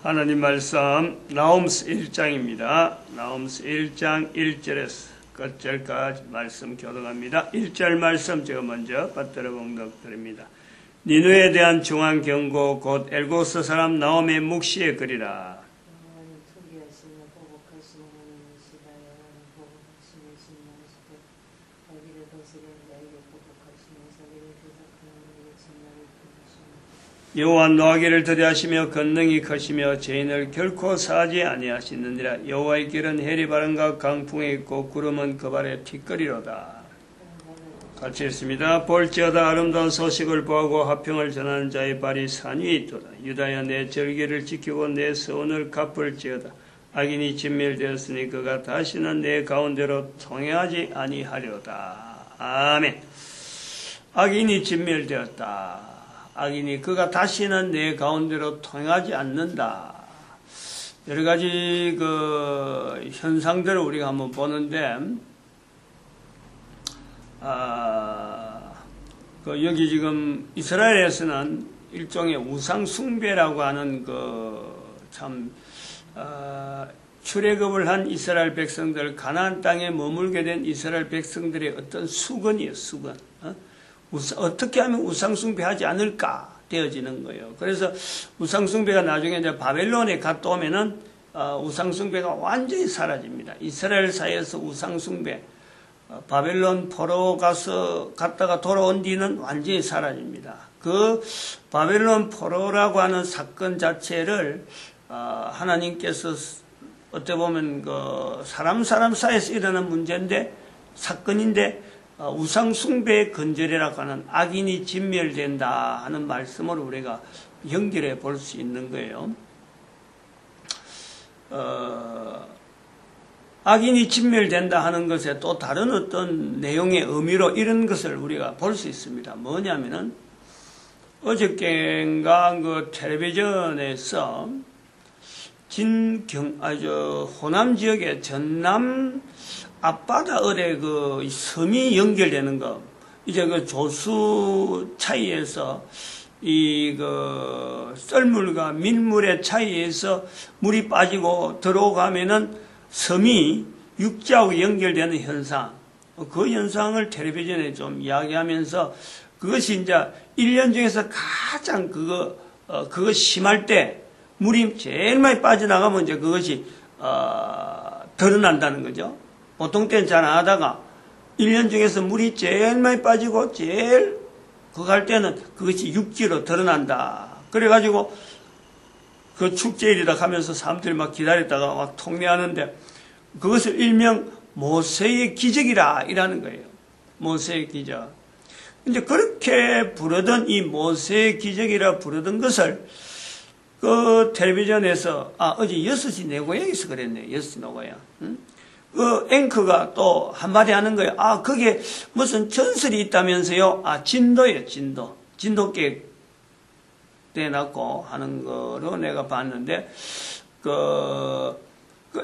하나님 말씀 나홈스 1장입니다. 나홈스 1장 1절에서 끝절까지 말씀 교독합니다. 1절 말씀 제가 먼저 받들어 봉독드립니다. 니느웨에 대한 중한 경고 곧 엘고스 사람 나홈의 묵시의 글이라. 여호와 노하기를 더디하시며 권능이 크시며 죄인을 결코 사하지 아니하시느니라. 여호와의 길은 해리 바람과 강풍에 있고 구름은 그 발에 티끌이로다. 같이 읽습니다. 볼지어다 아름다운 소식을 보고 화평을 전하는 자의 발이 산 위에 있도다. 유다야 내 절기를 지키고 내 서원을 갚을지어다. 악인이 진멸되었으니 그가 다시는 내 가운데로 통행하지 아니하려다. 아멘. 악인이 진멸되었다. 악인이 그가 다시는 내 가운데로 통행하지 않는다. 여러 가지 그 현상들을 우리가 한번 보는데, 여기 지금 이스라엘에서는 일종의 우상 숭배라고 하는 출애굽을 한 이스라엘 백성들, 가나안 땅에 머물게 된 이스라엘 백성들의 어떤 수건이에요, 수건. 어떻게 하면 우상숭배하지 않을까 되어지는 거예요. 그래서 우상숭배가 나중에 이제 바벨론에 갔다 오면은 우상숭배가 완전히 사라집니다. 이스라엘 사이에서 우상숭배, 바벨론 포로 갔다가 돌아온 뒤는 완전히 사라집니다. 그 바벨론 포로라고 하는 사건 자체를 하나님께서 어떻게 보면 그 사람 사이에서 일어난 문제인데, 사건인데, 우상 숭배의 근절이라고 하는 악인이 진멸된다 하는 말씀으로 우리가 연결해 볼 수 있는 거예요. 악인이 진멸된다 하는 것에 또 다른 어떤 내용의 의미로 이런 것을 우리가 볼 수 있습니다. 뭐냐면은 어저께인가 그 텔레비전에서 호남 지역의 전남 앞바다 어뢰 그 섬이 연결되는 거, 이제 그 조수 차이에서 썰물과 밀물의 차이에서 물이 빠지고 들어가면은 섬이 육지하고 연결되는 현상, 그 현상을 텔레비전에 좀 이야기하면서 그것이 이제 1년 중에서 가장 그거 심할 때 물이 제일 많이 빠져나가면 이제 그것이, 드러난다는 거죠. 보통 때는 잘 안 하다가 1년 중에서 물이 제일 많이 빠지고 제일 그거 할 때는 그것이 육지로 드러난다. 그래가지고 그 축제일이다 하면서 사람들이 막 기다렸다가 막 통례하는데 그것을 일명 모세의 기적이라 이라는 거예요. 모세의 기적. 이제 그렇게 부르던 이 모세의 기적이라 부르던 것을 그 텔레비전에서 어제 6시 내 고향에서 그랬네. 6시 내 고향. 응? 그 앵커가 또 한마디 하는 거예요. 거기에 무슨 전설이 있다면서요. 진도예요, 진도. 진돗개 대놨고 하는 거로 내가 봤는데, 그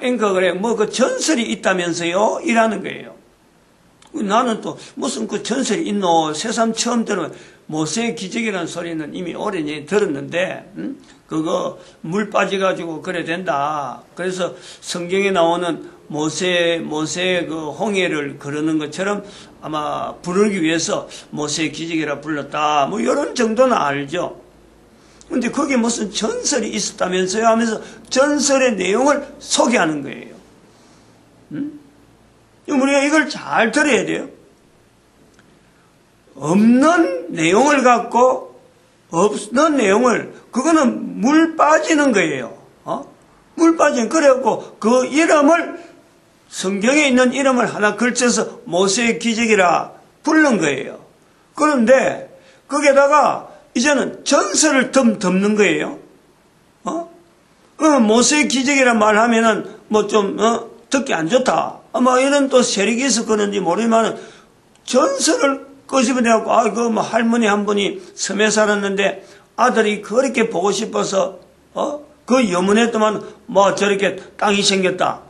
앵커가 그래, 그 전설이 있다면서요? 이라는 거예요. 나는 또 무슨 그 전설이 있노? 새삼 처음 들은 모세의 기적이라는 소리는 이미 오래전에 들었는데, 그거 물 빠져가지고 그래 된다. 그래서 성경에 나오는 모세 그 홍해를 거르는 것처럼 아마 부르기 위해서 모세의 기적이라 불렀다. 뭐 이런 정도는 알죠. 근데 거기에 무슨 전설이 있었다면서요 하면서 전설의 내용을 소개하는 거예요. 우리가 이걸 잘 들어야 돼요. 없는 내용을 갖고 없는 내용을, 그거는 물 빠지는 거예요. 물 빠지는, 그래갖고 그 이름을, 성경에 있는 이름을 하나 걸쳐서 모세의 기적이라 부른 거예요. 그런데 거기에다가 이제는 전설을 덮는 거예요. 모세의 기적이라 말하면은 뭐 좀 듣기 안 좋다. 뭐 이런 또 세력이 있어 그런지 모르지만은 전설을 끄집어내갖고 뭐 할머니 한 분이 섬에 살았는데 아들이 그렇게 보고 싶어서 그 염원했더만 뭐 저렇게 땅이 생겼다.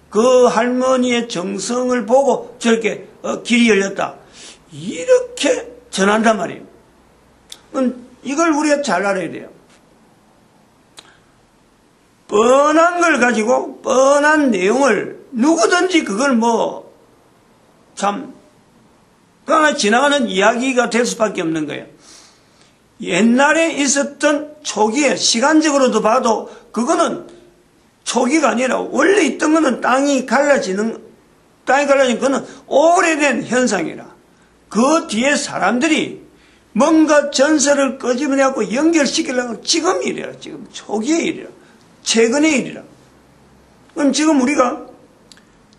그 할머니의 정성을 보고 저렇게 길이 열렸다. 이렇게 전한단 말이에요. 이걸 우리가 잘 알아야 돼요. 뻔한 걸 가지고 뻔한 내용을 누구든지 그걸 참 그냥 지나가는 이야기가 될 수밖에 없는 거예요. 옛날에 있었던 초기에 시간적으로도 봐도 그거는 초기가 아니라 원래 있던 거는 땅이 갈라지는 그거는 오래된 현상이라. 그 뒤에 사람들이 뭔가 전설을 끄집어내고 연결시키려고 지금 일이라. 지금 초기의 일이라. 최근의 일이라. 그럼 지금 우리가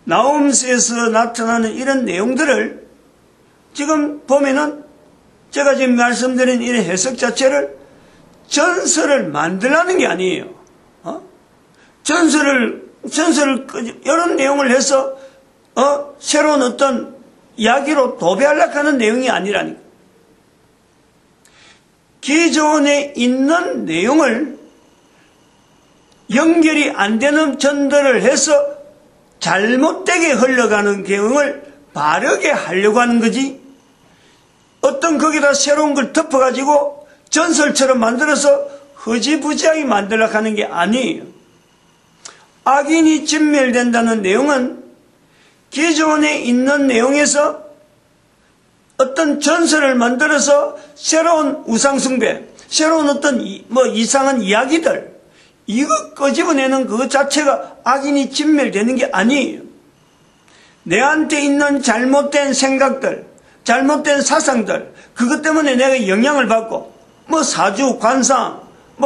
나홈스에서 나타나는 이런 내용들을 지금 보면은 제가 지금 말씀드린 이런 해석 자체를 전설을 만들라는 게 아니에요. 전설을 이런 내용을 해서 새로운 어떤 이야기로 도배하려고 하는 내용이 아니라니까. 기존에 있는 내용을 연결이 안 되는 전달을 해서 잘못되게 흘러가는 경우를 바르게 하려고 하는 거지. 어떤 거기다 새로운 걸 덮어가지고 전설처럼 만들어서 허지부지하게 만들려고 하는 게 아니에요. 악인이 진멸된다는 내용은 기존에 있는 내용에서 어떤 전설을 만들어서 새로운 우상숭배, 새로운 어떤 이상한 이야기들, 이거 끄집어내는 그 자체가 악인이 진멸되는 게 아니에요. 내한테 있는 잘못된 생각들, 잘못된 사상들, 그것 때문에 내가 영향을 받고, 사주, 관상,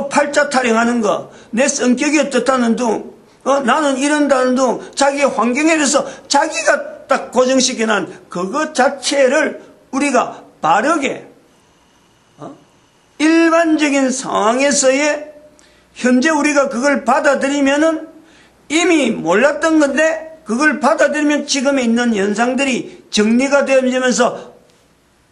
팔자 타령하는 거, 내 성격이 어떻다는 둥, 나는 이런다는 둥, 자기의 환경에 대해서 자기가 딱 고정시켜놓은 그것 자체를 우리가 바르게, 일반적인 상황에서의 현재 우리가 그걸 받아들이면은 이미 몰랐던 건데 그걸 받아들이면 지금에 있는 현상들이 정리가 되면서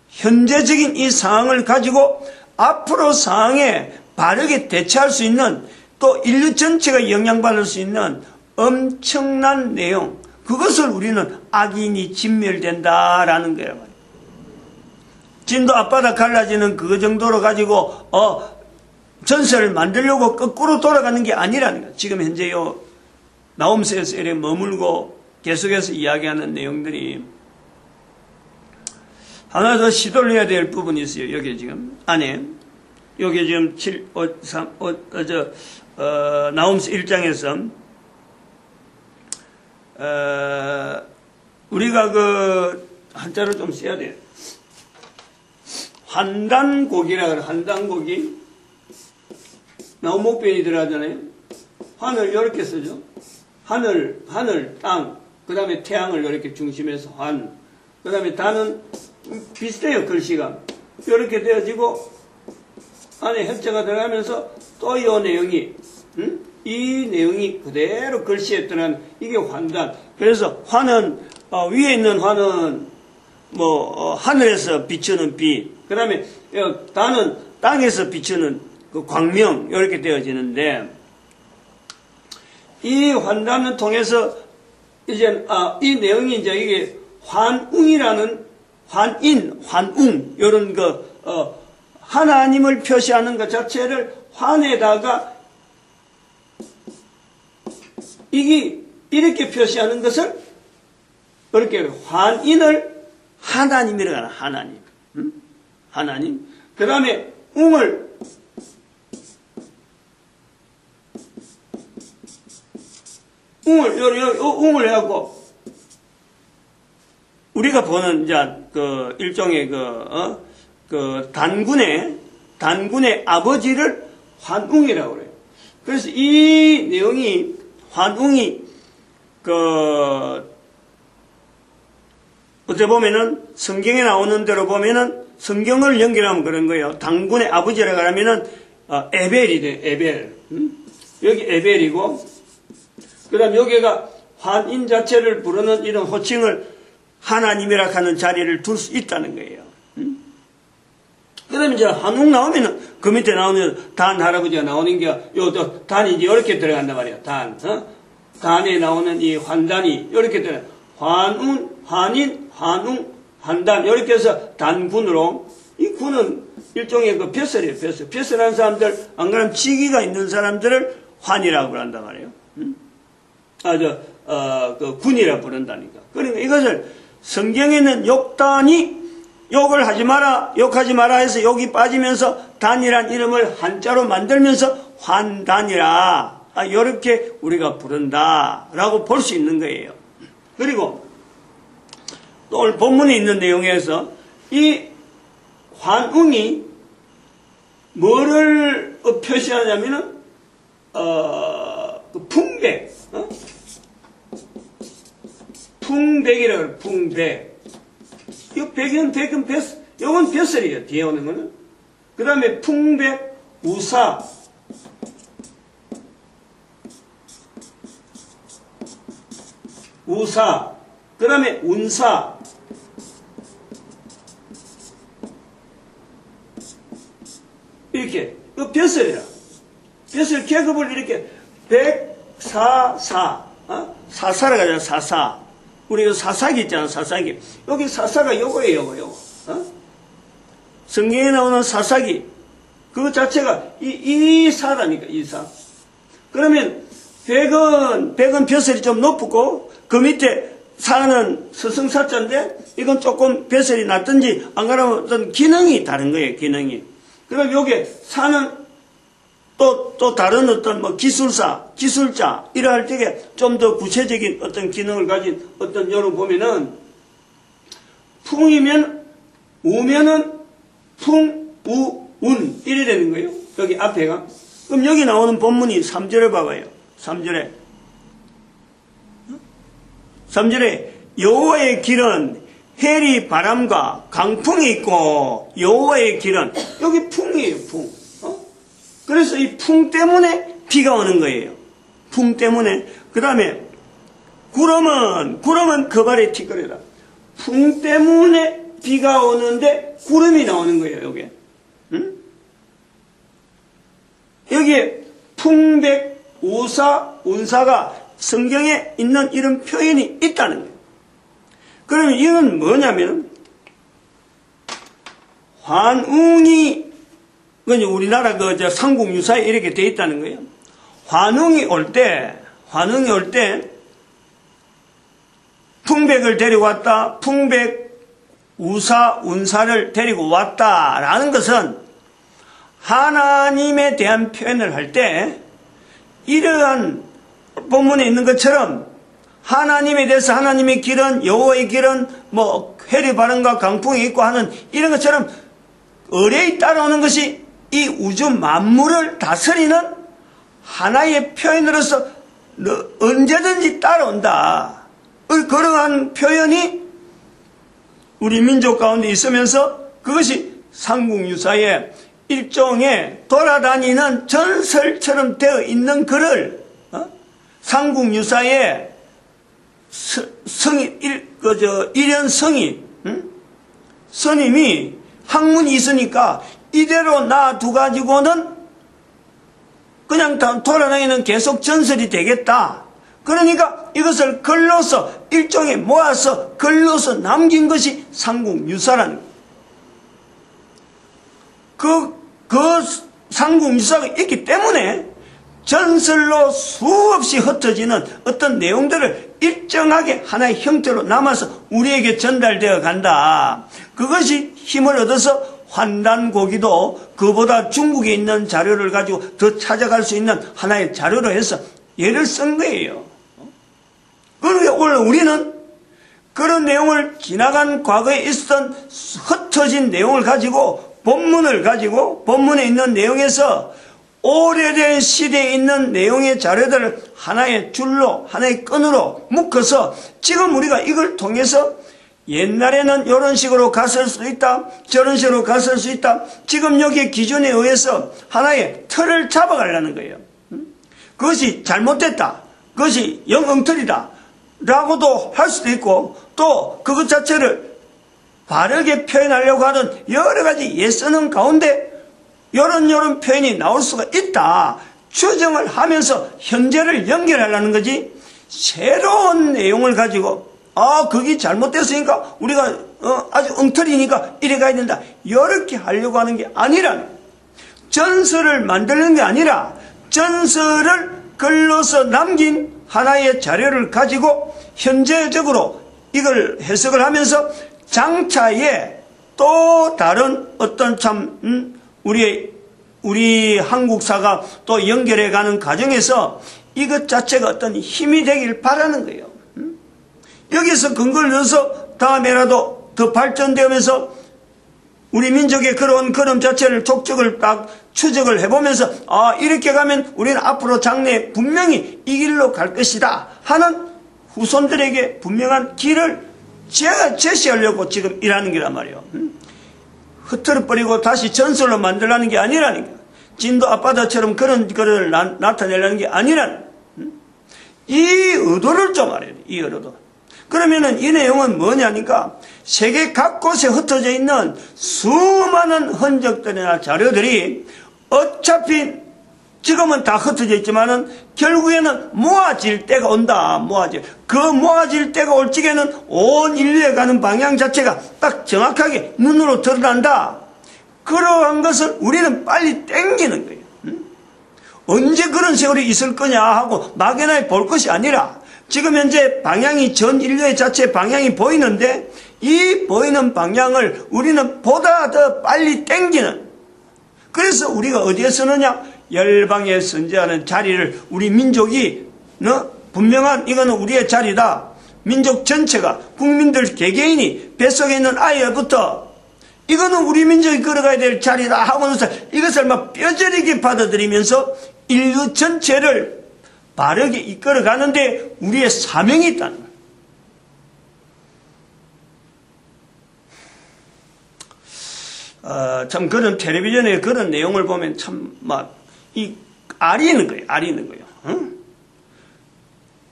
현재적인 이 상황을 가지고 앞으로 상황에 바르게 대처할 수 있는 또 인류 전체가 영향받을 수 있는 엄청난 내용, 그것을 우리는 악인이 진멸된다라는 거예요. 진도 앞바다 갈라지는 그 정도로 가지고 전설을 만들려고 거꾸로 돌아가는 게 아니라는 거예요. 지금 현재 나홈스에서 이렇게 머물고 계속해서 이야기하는 내용들이 하나 더 시도를 해야 될 부분이 있어요. 여기 지금 안에 여기 지금 나홈스 1장에서 우리가 그 한자를 좀 써야 돼요. 환단곡이라 그래. 환단곡이 나무목변이 들어가잖아요. 하늘 이렇게 쓰죠. 하늘, 땅, 그 다음에 태양을 이렇게 중심에서 그 다음에 단은 비슷해요. 글씨가 이렇게 되어지고 안에 heb자가 들어가면서 또 이 내용이 이 내용이 그대로 글씨에 들어간 이게 환단. 그래서 환은 위에 있는 환은 하늘에서 비추는 빛, 그 다음에 단은 땅에서 비추는 그 광명 이렇게 되어지는데, 이 환단을 통해서 이제 이 내용이 이제 이게 환웅이라는 환웅 이런 하나님을 표시하는 것 자체를 환에다가 이게 이렇게 표시하는 것을 이렇게 환인을 하나님이라고 하는 하나님. 하나님. 그 다음에 웅을 해갖고 우리가 보는 이제 그 일종의 단군의 아버지를 환웅이라고 그래요. 그래서 이 내용이 환웅이 어떻게 보면은 성경에 나오는 대로 보면은 성경을 연결하면 그런 거예요. 단군의 아버지라고 하면은 에벨이 돼. 에벨. 여기 에벨이고, 그 다음 여기가 환인 자체를 부르는 이런 호칭을 하나님이라 하는 자리를 둘 수 있다는 거예요. 그 다음에 이제 한웅 나오면은 그 밑에 나오면 단 할아버지가 나오는 게 단이 이제 이렇게 들어간단 말이에요. 단에 나오는 이 환단이 이렇게 들어가. 환운, 환인, 환웅, 환단 이렇게 해서 단군으로, 이 군은 일종의 벼슬이에요. 벼슬하는 사람들, 안 그러면 지기가 있는 사람들을 환이라고 그런단 말이에요. 그 군이라 부른다니까. 그러니까 이것을 성경에는 욕단이 욕을 하지 마라, 욕하지 마라 해서 욕이 빠지면서 단이란 이름을 한자로 만들면서 환단이라, 이렇게 우리가 부른다라고 볼 수 있는 거예요. 그리고 또 오늘 본문에 있는 내용에서 이 환웅이 뭐를 표시하냐면은 풍백, 풍백이라고 해요. 풍백. 이거 백은 요건 벼슬이에요. 뒤에 오는 거는. 그 다음에 풍백, 우사, 그 다음에 운사, 이렇게. 이거 벼슬이라. 벼슬 계급을 이렇게 백사사, 사사라 가잖아, 사사. 우리가 사사기 있잖아, 사사기. 여기 사사가 요거예요, 요거. 성경에 나오는 사사기. 그 자체가 이 사라니까, 이 사. 그러면 백은 벼슬이 좀 높고, 그 밑에 사는 서승사자인데, 이건 조금 벼슬이 낮든지, 안 그러면 어떤 기능이 다른 거예요, 기능이. 그럼 요게 사는 또 다른 어떤 뭐 기술자, 이러할 때에 좀 더 구체적인 어떤 기능을 가진 어떤 요를 보면은, 풍이면, 우면은 풍, 우, 운, 이래 되는 거예요. 여기 앞에가. 그럼 여기 나오는 본문이 3절에 봐봐요. 3절에 여호와의 길은 해리 바람과 강풍이 있고, 여호와의 길은, 여기 풍이에요, 풍. 그래서 이 풍 때문에 비가 오는 거예요. 풍 때문에. 그 다음에 구름은 거발의 티끌이다. 풍 때문에 비가 오는데 구름이 나오는 거예요, 여기에. 응? 여기에 풍백, 우사, 운사가 성경에 있는 이런 표현이 있다는 거예요. 그러면 이건 뭐냐면, 환웅이, 우리나라 삼국유사에 이렇게 돼 있다는 거예요. 환웅이 올 때, 풍백을 데리고 왔다, 풍백, 우사, 운사를 데리고 왔다라는 것은 하나님에 대한 표현을 할 때, 이러한 본문에 있는 것처럼 하나님에 대해서 하나님의 길은, 여호와의 길은 뭐 해리 바람과 강풍이 있고 하는 이런 것처럼 의뢰에 따라오는 것이 이 우주 만물을 다스리는 하나의 표현으로서 언제든지 따라온다. 그러한 표현이 우리 민족 가운데 있으면서 그것이 삼국유사의 일종의 돌아다니는 전설처럼 되어 있는 글을 삼국유사의 일현 성인, 스님이 학문이 있으니까 이대로 놔두가지고는 그냥 돌아다니는 계속 전설이 되겠다. 그러니까 이것을 글로서 일종의 모아서 글로서 남긴 것이 삼국유사라는 거예요. 그 삼국유사가 있기 때문에 전설로 수없이 흩어지는 어떤 내용들을 일정하게 하나의 형태로 남아서 우리에게 전달되어 간다. 그것이 힘을 얻어서 환단고기도 그보다 중국에 있는 자료를 가지고 더 찾아갈 수 있는 하나의 자료로 해서 예를 쓴 거예요. 그러니까 오늘 우리는 그런 내용을 지나간 과거에 있었던 흩어진 내용을 가지고 본문에 있는 내용에서 오래된 시대에 있는 내용의 자료들을 하나의 줄로, 하나의 끈으로 묶어서 지금 우리가 이걸 통해서 옛날에는 이런 식으로 갔을 수 있다, 저런 식으로 갔을 수 있다, 지금 여기에 기준에 의해서 하나의 틀을 잡아가려는 거예요. 그것이 잘못됐다, 그것이 영엉터리다 라고도 할 수도 있고, 또 그것 자체를 바르게 표현하려고 하는 여러 가지 예쓰는 가운데 이런 표현이 나올 수가 있다. 추정을 하면서 현재를 연결하려는 거지, 새로운 내용을 가지고 그게 잘못됐으니까 우리가 아주 엉터리니까 이래 가야 된다, 이렇게 하려고 하는 게 아니라, 전설을 만드는 게 아니라 전설을 글로서 남긴 하나의 자료를 가지고 현재적으로 이걸 해석을 하면서 장차에 또 다른 어떤 참 우리 한국사가 또 연결해가는 과정에서 이것 자체가 어떤 힘이 되길 바라는 거예요. 여기서 근거를 넣어서 다음에라도 더 발전되면서 우리 민족의 그런 걸음 자체를 족적을 딱 추적을 해보면서 이렇게 가면 우리는 앞으로 장래에 분명히 이 길로 갈 것이다 하는 후손들에게 분명한 길을 제시하려고 지금 일하는 게란 말이에요. 흐트러버리고 다시 전설로 만들라는 게 아니라니까. 진도 앞바다처럼 그런 거를 나타내려는 게 아니라는 이 의도를 좀 알아야 돼. 이 의도. 그러면은 이 내용은 뭐냐니까 세계 각곳에 흩어져 있는 수많은 흔적들이나 자료들이 어차피 지금은 다 흩어져 있지만은 결국에는 모아질 때가 온다. 그 모아질 때가 올 적에는 온 인류에 가는 방향 자체가 딱 정확하게 눈으로 드러난다. 그러한 것을 우리는 빨리 땡기는 거예요. 언제 그런 세월이 있을 거냐 하고 막연하게 볼 것이 아니라 지금 현재 방향이 전 인류의 자체 방향이 보이는데 이 보이는 방향을 우리는 보다 더 빨리 땡기는, 그래서 우리가 어디에 서느냐, 열방에 선지하는 자리를 우리 민족이 분명한 이거는 우리의 자리다. 민족 전체가 국민들 개개인이 뱃속에 있는 아이부터 이거는 우리 민족이 걸어가야 될 자리다 하고서 이것을 막 뼈저리게 받아들이면서 인류 전체를 바르게 이끌어가는데 우리의 사명이 있다는 거예요. 참 그런 텔레비전에 그런 내용을 보면 참 알이 있는 거예요. 응?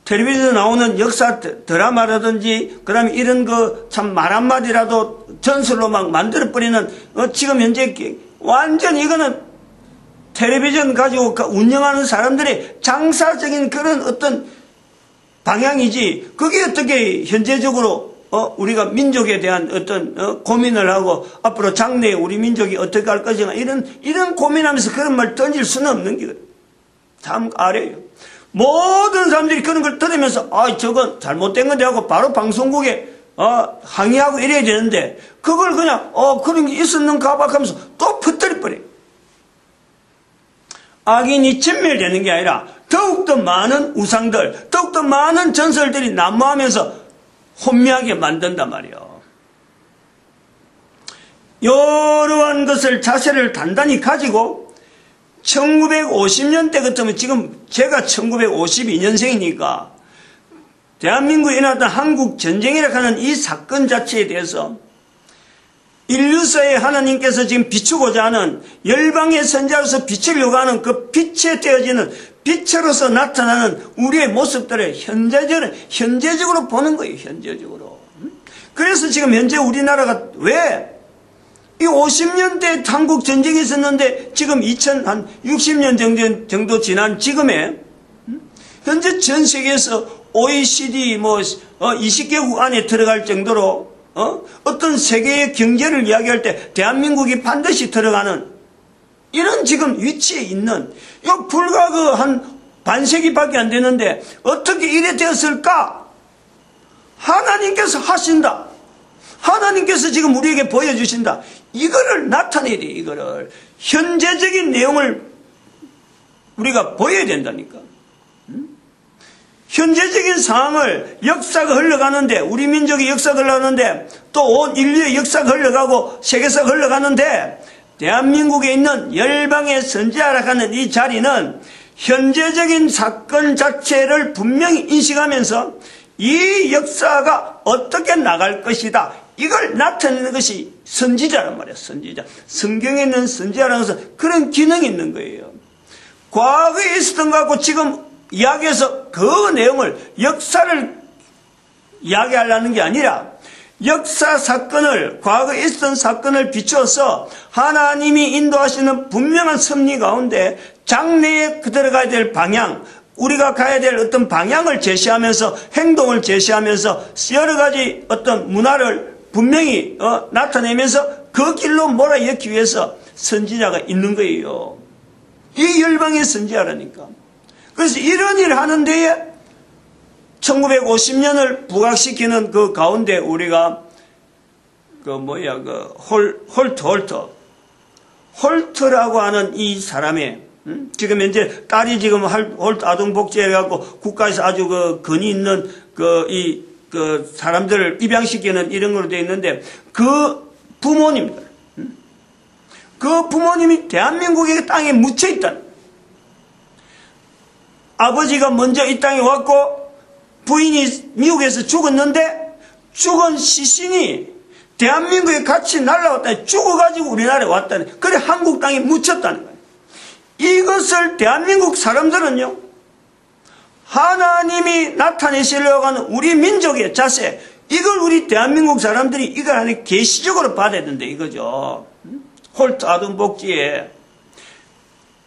텔레비전에 나오는 역사 드라마라든지 그다음에 이런 거 참 말 한마디라도 전설로 막 만들어버리는 지금 현재 완전 이거는 텔레비전 가지고 운영하는 사람들의 장사적인 그런 어떤 방향이지, 그게 어떻게 현재적으로 우리가 민족에 대한 어떤 고민을 하고 앞으로 장래에 우리 민족이 어떻게 할 것인가 이런 고민하면서 그런 말 던질 수는 없는 게 참 아래요. 모든 사람들이 그런 걸 들으면서 저건 잘못된 건데 하고 바로 방송국에 항의하고 이래야 되는데 그걸 그냥 그런 게 있었는가 봐 하면서 또 퍼뜨려버려요. 악인이 진멸되는 게 아니라 더욱더 많은 우상들, 더욱더 많은 전설들이 난무하면서 혼미하게 만든단 말이에요. 이러한 것을 자세를 단단히 가지고 1950년대 같으면 지금 제가 1952년생이니까 대한민국에 일어났던 한국전쟁이라고 하는 이 사건 자체에 대해서 인류사에 하나님께서 지금 비추고자 하는 열방의 선지자로서 비추려고 하는 그 빛에 되어지는 빛으로서 나타나는 우리의 모습들을 현재적으로 보는 거예요. 현재적으로. 그래서 지금 현재 우리나라가 왜 이 50년대 한국 전쟁이 있었는데 지금 2060년 정도 지난 지금에 현재 전 세계에서 OECD 20개국 안에 들어갈 정도로 어떤 세계의 경제를 이야기할 때 대한민국이 반드시 들어가는 이런 지금 위치에 있는, 이거 불과 한 반세기밖에 안 되는데 어떻게 이래 되었을까? 하나님께서 하신다. 하나님께서 지금 우리에게 보여주신다. 이거를 나타내야 돼. 이거를 현재적인 내용을 우리가 보여야 된다니까. 현재적인 상황을, 역사가 흘러가는데, 우리 민족의 역사가 흘러가는데, 또 온 인류의 역사가 흘러가고 세계사가 흘러가는데, 대한민국에 있는 열방의 선지자라 하는 이 자리는 현재적인 사건 자체를 분명히 인식하면서 이 역사가 어떻게 나갈 것이다, 이걸 나타내는 것이 선지자란 말이에요. 선지자. 성경에 있는 선지자라는 것은 그런 기능이 있는 거예요. 과거에 있었던 것 같고 지금 이야기해서 그 내용을, 역사를 이야기하려는 게 아니라 역사 사건을, 과거에 있었던 사건을 비추어서 하나님이 인도하시는 분명한 섭리 가운데 장래에 들어가야 될 방향, 우리가 가야 될 어떤 방향을 제시하면서 행동을 제시하면서 여러 가지 어떤 문화를 분명히 나타내면서 그 길로 몰아넣기 위해서 선지자가 있는 거예요. 이 열방의 선지자라니까. 그래서 이런 일을 하는 데에 1950년을 부각시키는 그 가운데 우리가 홀트라고 하는 이 사람의 지금 현재 딸이 지금 홀트 아동복지회 해갖고 국가에서 아주 근위 있는 사람들을 입양시키는 이런 걸로 되어 있는데 그 부모님들, 그 부모님이 대한민국의 땅에 묻혀 있다. 아버지가 먼저 이 땅에 왔고 부인이 미국에서 죽었는데 죽은 시신이 대한민국에 같이 날아왔다니 죽어가지고 우리나라에 왔다니. 그래 한국 땅에 묻혔다는 거예요. 이것을 대한민국 사람들은요, 하나님이 나타내시려고 하는 우리 민족의 자세, 이걸 우리 대한민국 사람들이 이걸 안에 계시적으로 받아야 된다 이거죠. 홀트 아동복지에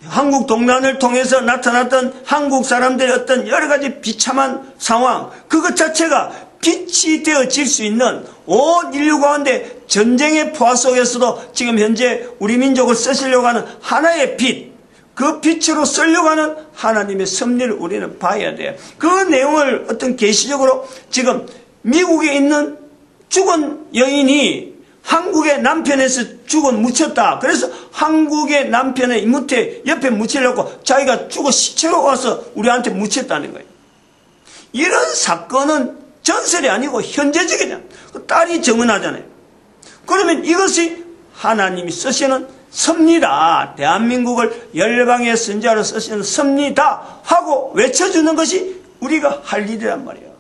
한국 동란을 통해서 나타났던 한국 사람들의 어떤 여러 가지 비참한 상황, 그것 자체가 빛이 되어질 수 있는 온 인류 가운데 전쟁의 포화 속에서도 지금 현재 우리 민족을 쓰시려고 하는 하나의 빛, 그 빛으로 쓰려고 하는 하나님의 섭리를 우리는 봐야 돼요. 그 내용을 어떤 계시적으로 지금 미국에 있는 죽은 여인이 한국의 남편에서 묻혔다. 그래서 한국의 남편의 옆에 묻히려고 자기가 죽어 시체로 와서 우리한테 묻혔다는 거예요. 이런 사건은 전설이 아니고 현재적이잖아요. 딸이 증언하잖아요. 그러면 이것이 하나님이 쓰시는 섭리다. 대한민국을 열방의 선지자로 쓰시는 섭리다 하고 외쳐주는 것이 우리가 할 일이란 말이에요.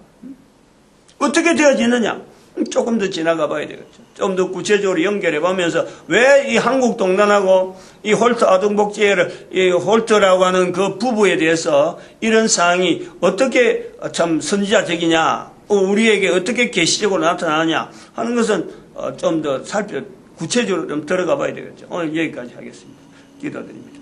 어떻게 되어지느냐? 조금 더 지나가 봐야 되겠죠. 좀 더 구체적으로 연결해 보면서 왜 이 한국 동란하고 이 홀트 아동복지회를 이 홀트라고 하는 그 부부에 대해서 이런 사항이 어떻게 참 선지자적이냐, 우리에게 어떻게 계시적으로 나타나느냐 하는 것은 좀 더 구체적으로 좀 들어가 봐야 되겠죠. 오늘 여기까지 하겠습니다. 기도드립니다.